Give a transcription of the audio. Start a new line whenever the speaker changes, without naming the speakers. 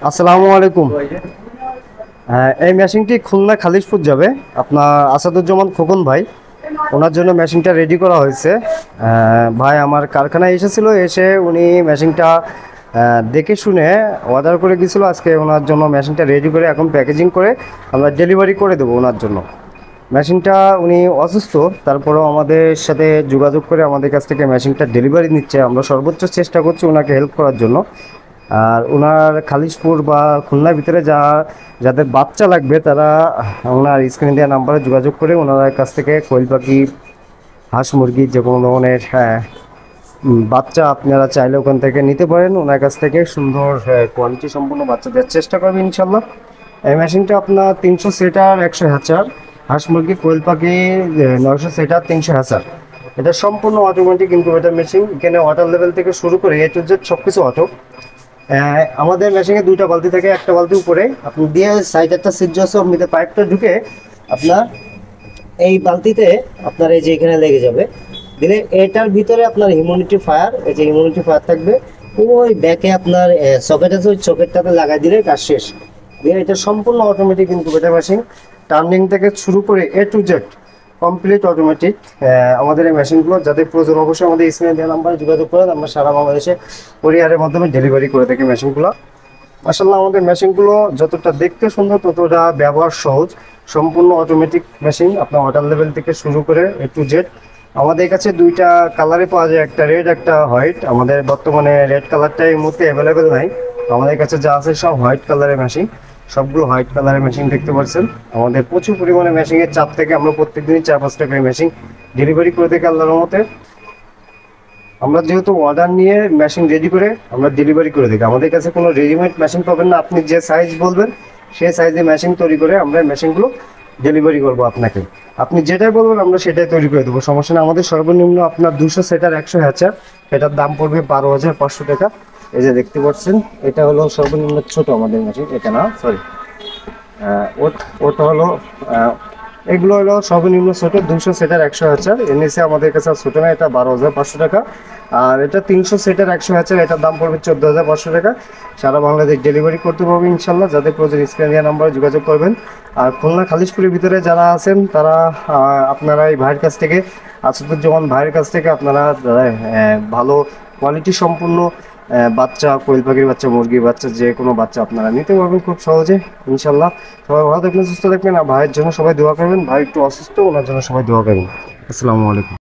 আসসালামু আলাইকুম। এই মেশিনটি খুলনা খালিশপুর যাবে, আপনার আসাদুজ্জামান খোকন ভাই, ওনার জন্য মেশিনটা রেডি করা হয়েছে। ভাই আমার কারখানায় এসেছিল, এসে উনি মেশিনটা দেখে শুনে অর্ডার করে গিয়েছিলো। আজকে ওনার জন্য মেশিনটা রেডি করে এখন প্যাকেজিং করে আমরা ডেলিভারি করে দেবো ওনার জন্য। মেশিনটা উনি অসুস্থ, তারপরেও আমাদের সাথে যোগাযোগ করে আমাদের কাছ থেকে মেশিনটা ডেলিভারি নিচ্ছে। আমরা সর্বোচ্চ চেষ্টা করছি ওনাকে হেল্প করার জন্য। আর ওনার খালিশপুর বা খুলনার ভিতরে যাদের বাচ্চা লাগবে তারা ওনার স্ক্রিনে দেওয়া নাম্বারে যোগাযোগ করে ওনার কাছ থেকে কোয়েল পাখি, হাঁস মুরগি যে কোনো ধরনের বাচ্চা আপনারা চাইলে ওখান থেকে নিতে পারেন। ওনার কাছ থেকে সুন্দর কোয়ালিটি সম্পূর্ণ বাচ্চা দেওয়ার চেষ্টা করবেন ইনশাল্লাহ। এই মেশিনটা আপনার 300 সেটার 100 হ্যাচার, হাঁস মুরগি কোয়েল পাখি 900 সেটার 300 হ্যাচার। এটা সম্পূর্ণ অটোমেটিক ইনকিউবেটর মেশিন। এখানে ওয়াটার লেভেল থেকে শুরু করে এ টু জেড সব কিছু অটো। আমাদের মেশিনে দুইটা বালতি থাকে, একটা বালতি উপরে আপনি দিয়ে সাইড একটা সিট আছে, আপনিতে পাইপটা ঢুকে আপনার এই বালতিতে আপনার এই যে এখানে লেগে যাবে, দিলে এটার ভিতরে আপনার হিউম্যানিটি ফায়ার, এই যে হিউম্যানিটি ফায়ার থাকবে, ওই ব্যাকে আপনার সকেট আছে, ওই সকেটটাতে লাগাই দিলে কাজ শেষ। দিয়ে এটা সম্পূর্ণ অটোমেটিক ইনকিউবেটর মেশিন, টার্নিং থেকে শুরু করে এ টু জেড কমপ্লিট অটোমেটিক। আমাদের এই মেশিনগুলো যাদের প্রয়োজন অবশ্যই আমাদের স্ক্রিনে দেওয়া নাম্বারে যোগাযোগ করেন। আমরা সারা বাংলাদেশে কুরিয়ারের মাধ্যমে ডেলিভারি করে থাকি মেশিনগুলো। মাশাআল্লাহ আমাদের মেশিনগুলো যতটা দেখতে সুন্দর ততটা ব্যবহার সহজ। সম্পূর্ণ অটোমেটিক মেশিন, আপনার ওয়াটার লেভেল থেকে শুরু করে এ টু জেড। আমাদের কাছে দুইটা কালারে পাওয়া যায়, একটা রেড একটা হোয়াইট। আমাদের বর্তমানে রেড কালারটা এই মুহূর্তে অ্যাভেলেবেল নাই, আমাদের কাছে যা আছে সব হোয়াইট কালারের মেশিন। সবগুলো হোয়াইট কালারের মেশিন দেখতে পাচ্ছেন। আমাদের প্রচুর পরিমাণে মেশিনের চাপ থেকে আমরা প্রত্যেকদিনই 4-5টা করে মেশিন ডেলিভারি করে থাকি আল্লাহর রহমতে। আমরা যেহেতু অর্ডার নিয়ে মেশিন রেডি করে আমরা ডেলিভারি করে থাকি, আমাদের কাছে কোনো রেডিমেড মেশিন পাবেন না। আপনি যে সাইজ বলবেন সেই সাইজে মেশিন তৈরি করে আমরা মেশিনগুলো ডেলিভারি করবো আপনাকে। আপনি যেটাই বলবেন আমরা সেটাই তৈরি করে দেবো, সমস্যা নেই। আমাদের সর্বনিম্ন আপনার 200 সেটার 100 হ্যাচার, এটার দাম পড়বে 12,500 টাকা। এই যে দেখতে পাচ্ছেন এটা হলো সর্বনিম্ন ছোট আমাদের মেশিন, এটা না সরি, ওটা হলো এগুলো হলো সর্বনিম্ন ছোট 200 সেটার 100 হ্যাচার। এর নিচে আমাদের কাছে ছোট না, এটা 12,500 টাকা। আর এটা 300 সেটার 100 হ্যাচার, এটার দাম পড়বে 14,500 টাকা। সারা বাংলাদেশ ডেলিভারি করতে পারবে ইনশাল্লাহ। যাদের প্রয়োজন স্ক্রিনে দেওয়া নাম্বারে যোগাযোগ করবেন। আর খুলনা খালিশপুরের ভিতরে যারা আছেন তারা আপনারা এই ভাইয়ের কাছ থেকে, আসাদুজ্জামান ভাইয়ের কাছ থেকে আপনারা ভালো কোয়ালিটি সম্পূর্ণ বাচ্চা, কোয়েল পাখির বাচ্চা, মুরগির বাচ্চা, যে কোনো বাচ্চা আপনারা নিতে পারবেন খুব সহজে ইনশাল্লাহ। সবাই ভালো থাকবেন, সুস্থ থাকবেন। আর ভাইয়ের জন্য সবাই দোয়া করবেন, ভাই একটু অসুস্থ, ওনার জন্য সবাই দোয়া করবেন। আসসালামু আলাইকুম।